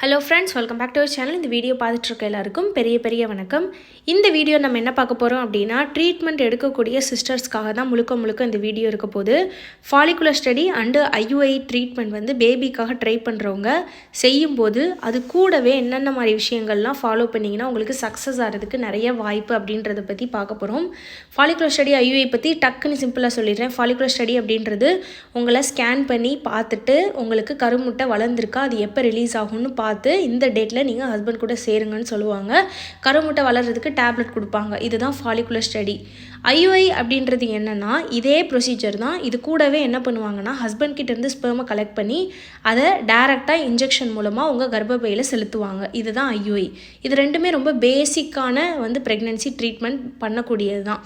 Hello friends, welcome back to our channel. இந்த video பார்த்துட்ருக்க எல்லாருக்கும் பெரிய வணக்கம். இந்த வீடியோ நம்ம என்ன பார்க்க போகிறோம் அப்படின்னா, ட்ரீட்மெண்ட் எடுக்கக்கூடிய சிஸ்டர்ஸ்க்காக தான் முழுக்க இந்த வீடியோ இருக்க போது. Follicular study and IUI treatment வந்து பேபிக்காக ட்ரை பண்ணுறவங்க செய்யும்போது அது கூடவே என்னென்ன மாதிரி விஷயங்கள்லாம் ஃபாலோ பண்ணிங்கன்னா உங்களுக்கு சக்ஸஸ் ஆகிறதுக்கு நிறைய வாய்ப்பு அப்படின்றத பற்றி பார்க்க போகிறோம். ஃபாலிகுலர் ஸ்டடி ஐயுஐ பற்றி டக்குன்னு சிம்பிளாக சொல்லிடுறேன். ஃபாலிகுலர் ஸ்டடி அப்படின்றது உங்களை ஸ்கேன் பண்ணி பார்த்துட்டு உங்களுக்கு கருமுட்டை வளர்ந்துருக்கா, அது எப்போ ரிலீஸ் ஆகும்னு பார்த்து இந்த டேட்டில் நீங்கள் ஹஸ்பண்ட் கூட சேருங்கன்னு சொல்லுவாங்க. கருமுட்டை வளர்கிறதுக்கு டேப்லெட் கொடுப்பாங்க. இதுதான் ஃபாலிகுலர் ஸ்டடி. ஐயுஐ அப்படின்றது என்னென்னா இதே ப்ரொசீஜர் தான். இது கூடவே என்ன பண்ணுவாங்கன்னா, ஹஸ்பண்ட் கிட்டேருந்து ஸ்பெர்மை கலெக்ட் பண்ணி அதை டேரெக்டாக இன்ஜெக்ஷன் மூலமாக உங்கள் கர்ப்பப்பையில் செலுத்துவாங்க. இதுதான் ஐயுஐ. இது ரெண்டுமே ரொம்ப பேசிக்கான ப்ரெக்னென்சி ட்ரீட்மெண்ட் பண்ணக்கூடியது தான்.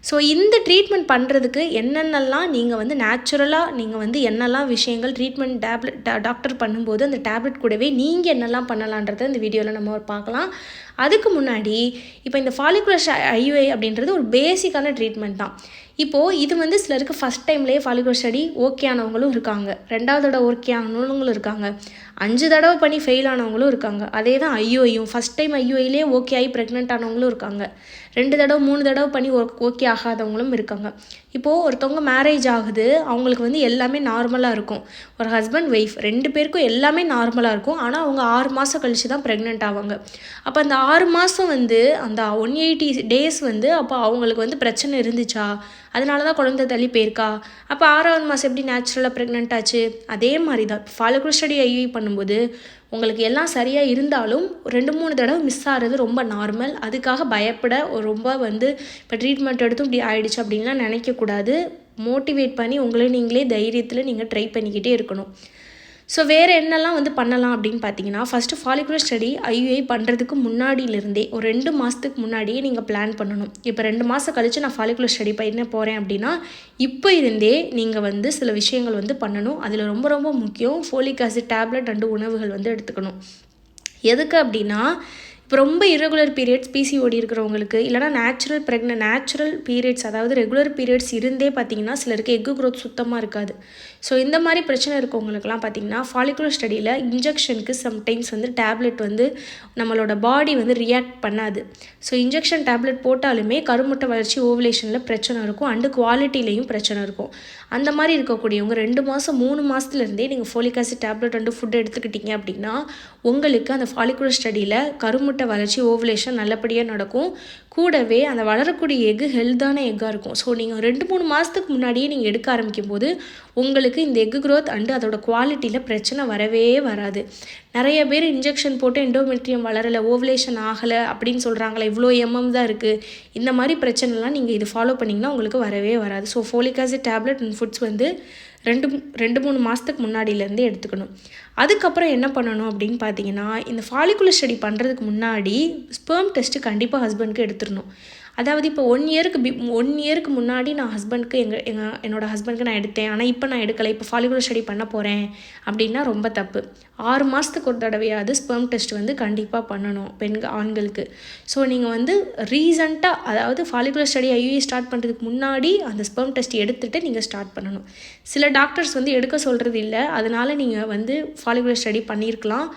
ஸோ இந்த ட்ரீட்மெண்ட் பண்ணுறதுக்கு என்னென்னலாம் நீங்கள் நேச்சுரலாக நீங்கள் என்னெல்லாம் விஷயங்கள் ட்ரீட்மெண்ட் டாக்டர் பண்ணும்போது அந்த டேப்லெட் கூடவே நீங்கள் என்னெல்லாம் பண்ணலான்றதை இந்த வீடியோவில் நம்ம பார்க்கலாம். அதுக்கு முன்னாடி இப்போ இந்த ஃபாலிகுலர் ஐயுஐ அப்படின்றது ஒரு பேசிக்கான ட்ரீட்மெண்ட் தான். இப்போது இது சிலருக்கு ஃபஸ்ட் டைம்லேயே ஃபாலிகுலர் ஸ்டடி ஓகே ஆனவங்களும் இருக்காங்க, 2வது தடவை ஓகே ஆனவங்களும் இருக்காங்க, 5 தடவை பண்ணி ஃபெயில் ஆனவங்களும் இருக்காங்க. அதே தான் ஐயுஐயும். ஃபஸ்ட் டைம் ஐயுஐலே ஓகே ஆகி ப்ரெக்னென்ட் ஆனவங்களும் இருக்காங்க, 2 தடவை 3 தடவை பண்ணி ஓகே ஆகாதவங்களும் இருக்காங்க. இப்போது ஒருத்தவங்க மேரேஜ் ஆகுது, அவங்களுக்கு எல்லாமே நார்மலாக இருக்கும். ஒரு ஹஸ்பண்ட் ஒய்ஃப் 2 பேருக்கும் எல்லாமே நார்மலாக இருக்கும். ஆனால் அவங்க 6 மாதம் கழித்து தான் ப்ரெக்னென்ட் ஆவாங்க. அப்போ அந்த 6 மாதம் அந்த 180 டேஸ் அப்போ அவங்களுக்கு பிரச்சனை இருந்துச்சா, அதனால தான் குழந்தை தள்ளி போயிருக்கா, அப்போ 6வது மாதம் எப்படி நேச்சுரலாக ப்ரெக்னென்ட் ஆச்சு? அதே மாதிரி தான் ஃபாலிகுலர் ஸ்டடி ஐயுஐ பண்ணும்போது உங்களுக்கு எல்லாம் சரியாக இருந்தாலும் 2-3 தடவை மிஸ் ஆகிறது ரொம்ப நார்மல். அதுக்காக பயப்பட ரொம்ப இப்போ ட்ரீட்மெண்ட் எடுத்தும் இப்படி ஆயிடுச்சு அப்படின்லாம் நினைக்கக்கூடாது. மோட்டிவேட் பண்ணி உங்களை நீங்களே தைரியத்தில் நீங்கள் ட்ரை பண்ணிக்கிட்டே இருக்கணும். ஸோ வேறு என்னெல்லாம் பண்ணலாம் அப்படின்னு பார்த்தீங்கன்னா, ஃபஸ்ட்டு ஃபாலிகுலர் ஸ்டடி ஐயுஐ பண்ணுறதுக்கு முன்னாடியிலேருந்தே ஒரு 2 மாதத்துக்கு முன்னாடியே நீங்கள் பிளான் பண்ணணும். இப்போ 2 மாதம் கழித்து நான் ஃபாலிகுலர் ஸ்டடி பண்ண போகிறேன் அப்படின்னா இப்போ இருந்தே நீங்கள் சில விஷயங்கள் பண்ணணும். அதில் ரொம்ப முக்கியம் ஃபோலிக் ஆசிட் டேப்லெட் அண்டு உணவுகள் எடுத்துக்கணும். எதுக்கு அப்படின்னா, இப்போ ரொம்ப இரகுலர் பீரியட்ஸ் பிசிஓடி இருக்கிறவங்களுக்கு, இல்லைனா நேச்சுரல் பீரியட்ஸ், அதாவது ரெகுலர் பீரியட்ஸ் இருந்தே பார்த்திங்கன்னா சிலருக்கு எக்கு க்ரோத் சுத்தமாக இருக்காது. ஸோ இந்த மாதிரி பிரச்சனை இருக்கவங்களுக்குலாம் பார்த்திங்கன்னா ஃபாலிகுலர் ஸ்டடியில் இன்ஜெக்ஷனுக்கு சம்டைம்ஸ் டேப்லெட் நம்மளோட பாடி ரியாக்ட் பண்ணாது. ஸோ இன்ஜெக்ஷன் டேப்லெட் போட்டாலுமே கருமுட்டை வளர்ச்சி ஓவுலேஷனில் பிரச்சனை இருக்கும், அண்டு குவாலிட்டிலையும் பிரச்சனை இருக்கும். அந்த மாதிரி இருக்கக்கூடியவங்க 2 மாதம் 3 மாதத்துலேருந்தே நீங்கள் ஃபோலிக் ஆசிட் டேப்லெட் ஃபுட் எடுத்துக்கிட்டீங்க அப்படின்னா உங்களுக்கு அந்த ஃபாலிகுலர் ஸ்டடியில் கருமுட்டை வளர்ச்சி ஓவுலேஷன் நல்லபடியாக நடக்கும். கூடவே அந்த வளரக்கூடிய எக்கு ஹெல்த்தான எக்காக இருக்கும். ஸோ நீங்கள் 2-3 மாதத்துக்கு முன்னாடியே நீங்கள் எடுக்க ஆரம்பிக்கும் போது உங்களுக்கு இந்த எக்கு க்ரோத் அண்டு அதோட குவாலிட்டியில் பிரச்சனை வரவே வராது. நிறைய பேர் இன்ஜெக்ஷன் போட்டு எண்டோமெட்ரியம் வளரலை, ஓவுலேஷன் ஆகலை அப்படின்னு சொல்கிறாங்களே, இவ்வளோ தான் இருக்குது, இந்த மாதிரி பிரச்சனைலாம் நீங்கள் இது ஃபாலோ பண்ணிங்கன்னா உங்களுக்கு வரவே வராது. So folic acid tablet and foods 2-3 மாதத்துக்கு முன்னாடியிலேருந்தே எடுத்துக்கணும். அதுக்கப்புறம் என்ன பண்ணணும் அப்படின்னு பார்த்தீங்கன்னா, இந்த ஃபாலிகுலர் ஸ்டடி பண்ணுறதுக்கு முன்னாடி ஸ்பெர்ம் டெஸ்ட்டு கண்டிப்பாக ஹஸ்பண்டுக்கு எடுத்துடணும். அதாவது இப்போ 1 இயருக்கு முன்னாடி நான் ஹஸ்பண்டுக்கு என்னோடய ஹஸ்பண்டுக்கு நான் எடுத்தேன், ஆனால் இப்போ நான் எடுக்கலை, இப்போ ஃபாலிகுலர் ஸ்டடி பண்ண போகிறேன் அப்படின்னா ரொம்ப தப்பு. 6 மாதத்துக்கு ஒரு தடவையாவது ஸ்பெர்ம் டெஸ்ட் கண்டிப்பாக பண்ணணும் ஆண்களுக்கு. ஸோ நீங்கள் ரீசண்டாக, அதாவது ஃபாலிகுலர் ஸ்டடி ஐயுஐ ஸ்டார்ட் பண்ணுறதுக்கு முன்னாடி அந்த ஸ்பெர்ம் டெஸ்ட் எடுத்துகிட்டு நீங்கள் ஸ்டார்ட் பண்ணணும். சில டாக்டர்ஸ் எடுக்க சொல்கிறது இல்லை, அதனால் நீங்கள் ஃபாலிகுலர் ஸ்டடி பண்ணியிருக்கலாம்.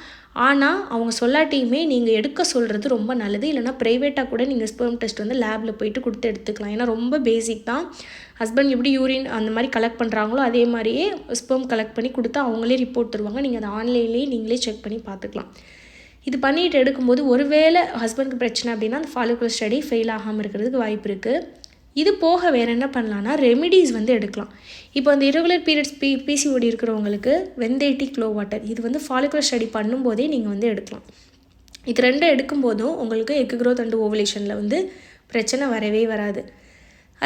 ஆனால் அவங்க சொல்லாட்டியுமே நீங்கள் எடுக்க சொல்கிறது ரொம்ப நல்லது. இல்லைனா ப்ரைவேட்டாக கூட நீங்கள் ஸ்பெர்ம் டெஸ்ட் லேபில் போயிட்டு கொடுத்து எடுத்துக்கலாம். ஏன்னா ரொம்ப பேசிக் தான். ஹஸ்பண்ட் எப்படி யூரின் அந்த மாதிரி கலெக்ட் பண்ணுறாங்களோ அதே மாதிரியே ஸ்பெர்ம் கலெக்ட் பண்ணி கொடுத்தா அவங்களே ரிப்போர்ட் தருவாங்க. நீங்கள் அதை ஆன்லைன்லேயே நீங்களே செக் பண்ணி பார்த்துக்கலாம். இது பண்ணிட்டு எடுக்கும்போது ஒருவேளை ஹஸ்பண்டுக்கு பிரச்சனை அப்படின்னா அந்த ஃபாலிகுலர் ஸ்டடி ஃபெயில் ஆகாமல் இருக்கிறதுக்கு வாய்ப்பு இருக்குது. இது போக வேறு என்ன பண்ணலான்னா, ரெமிடிஸ் எடுக்கலாம். இப்போ அந்த இரகுலர் பீரியட்ஸ் பிசிஓடி இருக்கிறவங்களுக்கு வெந்தயட்டி க்ளோ வாட்டர் இது ஃபாலிகுலர் ஸ்டடி பண்ணும்போதே நீங்கள் எடுக்கலாம். இது 2 எடுக்கும்போதும் உங்களுக்கு எக்கு க்ரோத் அண்ட் ஓவுலேஷனில் பிரச்சனை வரவே வராது.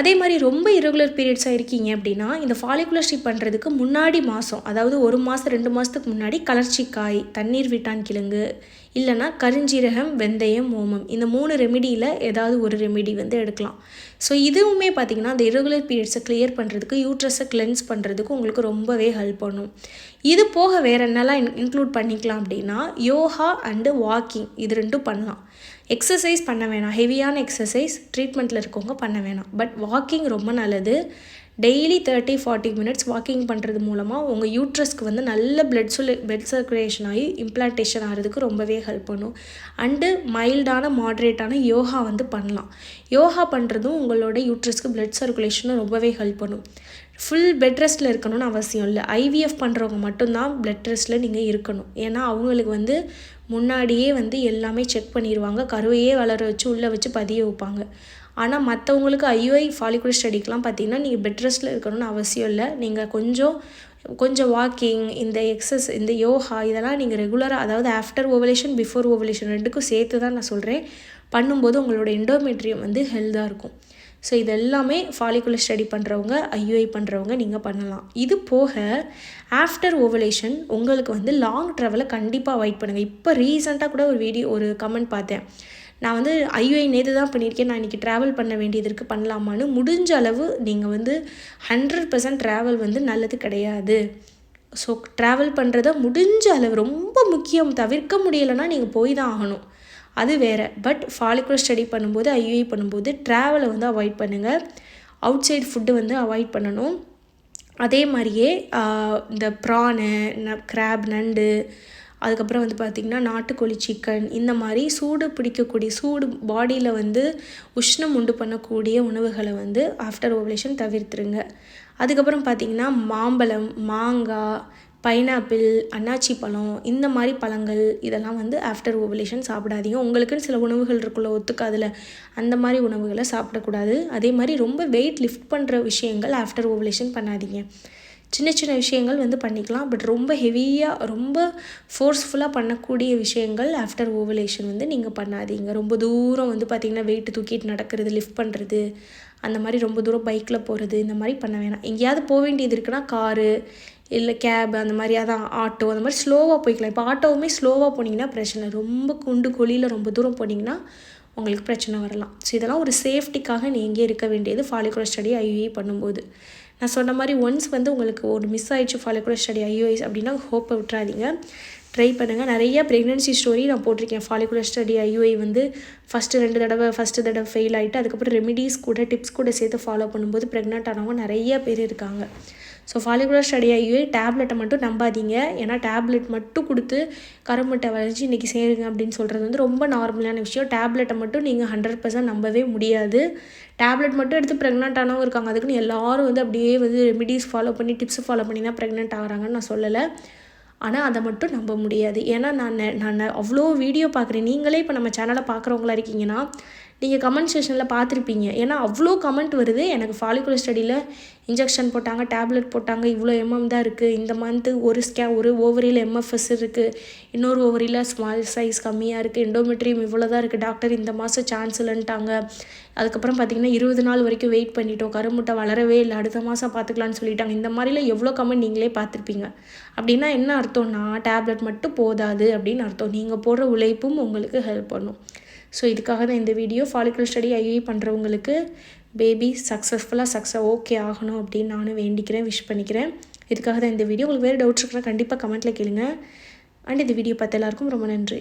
அதே மாதிரி ரொம்ப இரகுலர் பீரியட்ஸாக இருக்கீங்க அப்படின்னா இந்த ஃபாலிகுலர் ஸ்டடி பண்ணுறதுக்கு முன்னாடி மாதம், அதாவது 1 மாதம் 2 மாதத்துக்கு முன்னாடி கலர்ச்சிக்காய், தண்ணீர் விட்டான் கிழங்கு, இல்லைனா கருஞ்சீரகம், வெந்தயம், ஓமம், இந்த 3 ரெமிடியில் ஏதாவது ஒரு ரெமிடி எடுக்கலாம். ஸோ இதுவுமே பார்த்திங்கன்னா அந்த இரகுலர் பீரியட்ஸை கிளியர் பண்ணுறதுக்கு, யூட்ரஸை கிளென்ஸ் பண்ணுறதுக்கு உங்களுக்கு ரொம்பவே ஹெல்ப் பண்ணும். இது போக வேறு என்னெல்லாம் இன்க்ளூட் பண்ணிக்கலாம் அப்படின்னா, யோகா அண்டு வாக்கிங் இது 2 பண்ணலாம். எக்ஸசைஸ் பண்ண வேணாம், ஹெவியான எக்ஸசைஸ் ட்ரீட்மெண்ட்டில் இருக்கவங்க பண்ண வேணாம். பட் வாக்கிங் ரொம்ப நல்லது. டெய்லி 30-40 மினிட்ஸ் வாக்கிங் பண்ணுறது மூலமாக உங்கள் யூட்ரஸ்க்கு வந்து நல்ல பிளட் சர்க்குலேஷன் ஆகி இம்ப்ளான்டேஷன் ஆகிறதுக்கு ரொம்பவே ஹெல்ப் பண்ணும். அண்டு மைல்டான மாட்ரேட்டான யோகா வந்து பண்ணலாம். யோகா பண்ணுறதும் உங்களோட யூட்ரஸ்க்கு பிளட் சர்க்குலேஷனும் ரொம்பவே ஹெல்ப் பண்ணும். ஃபுல் பெட் ரெஸ்ட்டில் இருக்கணும்னு அவசியம் இல்லை. ஐவிஎஃப் பண்ணுறவங்க மட்டும்தான் பெட் ரெஸ்ட்டில் நீங்கள் இருக்கணும். ஏன்னா அவங்களுக்கு வந்து முன்னாடியே வந்து எல்லாமே செக் பண்ணிடுவாங்க, கருவையே வளர வச்சு உள்ளே வச்சு பதிய வைப்பாங்க. ஆனால் மற்றவங்களுக்கு ஐயுஐ ஃபாலிகுலர் ஸ்டடிக்கெலாம் பார்த்தீங்கன்னா நீங்கள் பெட் ரெஸ்ட்டில் இருக்கணும்னு அவசியம் இல்லை. நீங்கள் கொஞ்சம் வாக்கிங், இந்த இந்த யோகா இதெல்லாம் நீங்கள் ரெகுலராக, அதாவது ஆஃப்டர் ஓவலேஷன் பிஃபோர் ஓவலேஷன் ரெண்டுக்கும் சேர்த்து தான் நான் சொல்கிறேன், பண்ணும்போது உங்களோட எண்டோமெட்ரியம் வந்து ஹெல்த்தாக இருக்கும். ஸோ இது எல்லாமே ஃபாலிகுலர் ஸ்டடி பண்ணுறவங்க, ஐயுஐ பண்ணுறவங்க நீங்கள் பண்ணலாம். இது போக ஆஃப்டர் ஓவலேஷன் உங்களுக்கு வந்து லாங் ட்ராவலை கண்டிப்பாக அவாய்ட் பண்ணுங்கள். இப்போ ரீசெண்டாக கூட ஒரு கமெண்ட் பார்த்தேன். நான் வந்து ஐயுஐ நேற்று தான் பண்ணியிருக்கேன், நான் இன்றைக்கி ட்ராவல் பண்ண வேண்டியது இருக்குது, பண்ணலாமான்னு. முடிஞ்ச அளவு நீங்கள் வந்து 100% ட்ராவல் வந்து நல்லது கிடையாது. ஸோ ட்ராவல் பண்ணுறத முடிஞ்ச அளவு ரொம்ப முக்கியம், தவிர்க்க முடியலைன்னா நீங்கள் போய் தான் ஆகணும், அது வேறு. பட் ஃபாலிகுலர் ஸ்டடி பண்ணும்போது, ஐயுஐ பண்ணும்போது ட்ராவலை வந்து அவாய்ட் பண்ணுங்கள். அவுட் சைடு ஃபுட்டு வந்து அவாய்ட் பண்ணணும். அதே மாதிரியே இந்த ப்ரானு, கிராப், நண்டு, அதுக்கப்புறம் வந்து பார்த்திங்கன்னா நாட்டுக்கோழி சிக்கன், இந்த மாதிரி சூடு பாடியில் வந்து உஷ்ணம் உண்டு பண்ணக்கூடிய உணவுகளை வந்து ஆஃப்டர் ஓவலேஷன் தவிர்த்துருங்க. அதுக்கப்புறம் பார்த்திங்கன்னா மாம்பழம், மாங்காய், பைனாப்பிள், அன்னாச்சி பழம், இந்த மாதிரி பழங்கள் இதெல்லாம் வந்து ஆஃப்டர் ஓவலேஷன் சாப்பிடாதீங்க. உங்களுக்குன்னு சில உணவுகள் இருக்குள்ள ஒத்துக்காதில், அந்த மாதிரி உணவுகளை சாப்பிடக்கூடாது. அதே மாதிரி ரொம்ப வெயிட் லிஃப்ட் பண்ணுற விஷயங்கள் ஆஃப்டர் ஓவலேஷன் பண்ணாதீங்க. சின்ன விஷயங்கள் வந்து பண்ணிக்கலாம், பட் ரொம்ப ஹெவியாக ரொம்ப ஃபோர்ஸ்ஃபுல்லாக பண்ணக்கூடிய விஷயங்கள் ஆஃப்டர் ஓவலேஷன் வந்து நீங்கள் பண்ணாதீங்க. ரொம்ப தூரம் வந்து பார்த்திங்கன்னா வெயிட்டு தூக்கிட்டு நடக்கிறது, லிஃப்ட் பண்ணுறது, அந்த மாதிரி ரொம்ப தூரம் பைக்கில் போகிறது, இந்த மாதிரி பண்ண வேணாம். எங்கேயாவது போக வேண்டியது இருக்குன்னா காரு இல்லை கேப், அந்த மாதிரி அதான் ஆட்டோ, அந்த மாதிரி ஸ்லோவாக போய்க்கலாம். இப்போ ஆட்டோவுமே ஸ்லோவாக போனீங்கன்னா பிரச்சனை, ரொம்ப குழியில் ரொம்ப தூரம் போனீங்கன்னா உங்களுக்கு பிரச்சனை வரலாம். ஸோ இதெல்லாம் ஒரு சேஃப்டிக்காக நீங்கள் இருக்க வேண்டியது ஃபாலிகுலர் ஸ்டடி ஐயுஐ பண்ணும்போது. நான் சொன்ன மாதிரி ஒன்ஸ் வந்து உங்களுக்கு ஒரு மிஸ் ஆகிடுச்சு ஃபாலிகுலர் ஸ்டடி ஐயுஐ அப்படின்னா ஹோப்பை விட்டுறாதீங்க, ட்ரை பண்ணுங்கள். நிறைய ப்ரெக்னென்சி ஸ்டோரி நான் போட்டிருக்கேன். ஃபாலிகுலர் ஸ்டடி ஐயுஐ வந்து ஃபஸ்ட்டு தடவை ஃபெயில் ஆகிட்டு அதுக்கப்புறம் ரெமிடிஸ் கூட டிப்ஸ் கூட சேர்த்து ஃபாலோ பண்ணும்போது ப்ரெக்னென்ட் ஆனவங்க நிறைய பேர் இருக்காங்க. ஸோ ஃபாலிகுலர் ஸ்டடி ஐயுஐ டேப்லெட்டை மட்டும் நம்பாதீங்க. ஏன்னா டேப்லெட் மட்டும் கொடுத்து கருமுட்டை வளைஞ்சி இன்றைக்கி சேருங்க அப்படின்னு சொல்கிறது வந்து ரொம்ப நார்மலான விஷயம். டேப்லெட்டை மட்டும் நீங்கள் 100% நம்பவே முடியாது. டேப்லெட் மட்டும் எடுத்து ப்ரெக்னென்ட் ஆனவங்க இருக்காங்க, அதுக்குன்னு எல்லோரும் வந்து அப்படியே வந்து ரெமிடிஸ் ஃபாலோ பண்ணி டிப்ஸ் ஃபாலோ பண்ணி தான் ப்ரெக்னென்ட் ஆகிறாங்கன்னு நான் சொல்லலை. ஆனால் அதை மட்டும் நம்ப முடியாது. ஏன்னா நான் அவ்வளோ வீடியோ பார்க்குறேன். நீங்களே இப்போ நம்ம சேனலை பார்க்குறவங்களா இருக்கீங்கன்னா நீங்கள் கமெண்ட் செக்ஷனில் பார்த்துருப்பீங்க. ஏன்னா அவ்வளோ கமெண்ட் வருது, எனக்கு ஃபாலிகுலர் ஸ்டடியில் இன்ஜெக்ஷன் போட்டாங்க, டேப்லெட் போட்டாங்க, இவ்வளோ தான் இருக்குது, இந்த மந்த்து ஒரு ஓவரியில் எம்எஃப்எஸ் இருக்குது, இன்னொரு ஓவரியில் ஸ்மால் சைஸ் கம்மியாக இருக்குது, எண்டோமெட்ரியம் இவ்வளோ தான் இருக்குது, டாக்டர் இந்த மாதம் சான்ஸ் இல்லைன்ட்டாங்க. அதுக்கப்புறம் பார்த்திங்கன்னா 20 நாள் வரைக்கும் வெயிட் பண்ணிட்டோம், கருமுட்டை வளரவே இல்லை, அடுத்த மாதம் பார்த்துக்கலான்னு சொல்லிட்டாங்க. இந்த மாதிரிலாம் எவ்வளோ கமெண்ட் நீங்களே பார்த்துருப்பீங்க. அப்படின்னா என்ன அர்த்தம்னா டேப்லெட் மட்டும் போதாது அப்படின்னு அர்த்தம். நீங்கள் போடுற உழைப்பும் உங்களுக்கு ஹெல்ப் பண்ணும். ஸோ இதுக்காக தான் இந்த வீடியோ. ஃபாலிகுலர் ஸ்டடி ஐயுஐ பண்ணுறவங்களுக்கு பேபி சக்ஸஸ்ஃபுல்லாக ஓகே ஆகணும் அப்படின்னு நானும் வேண்டிக்கிறேன், விஷ் பண்ணிக்கிறேன். இதுக்காக தான் இந்த வீடியோ. உங்களுக்கு வேறு டவுட்ஸ் இருக்குன்னா கண்டிப்பாக கமெண்ட்டில் கேளுங்க. அண்ட் இந்த வீடியோ பார்த்த எல்லாருக்கும் ரொம்ப நன்றி.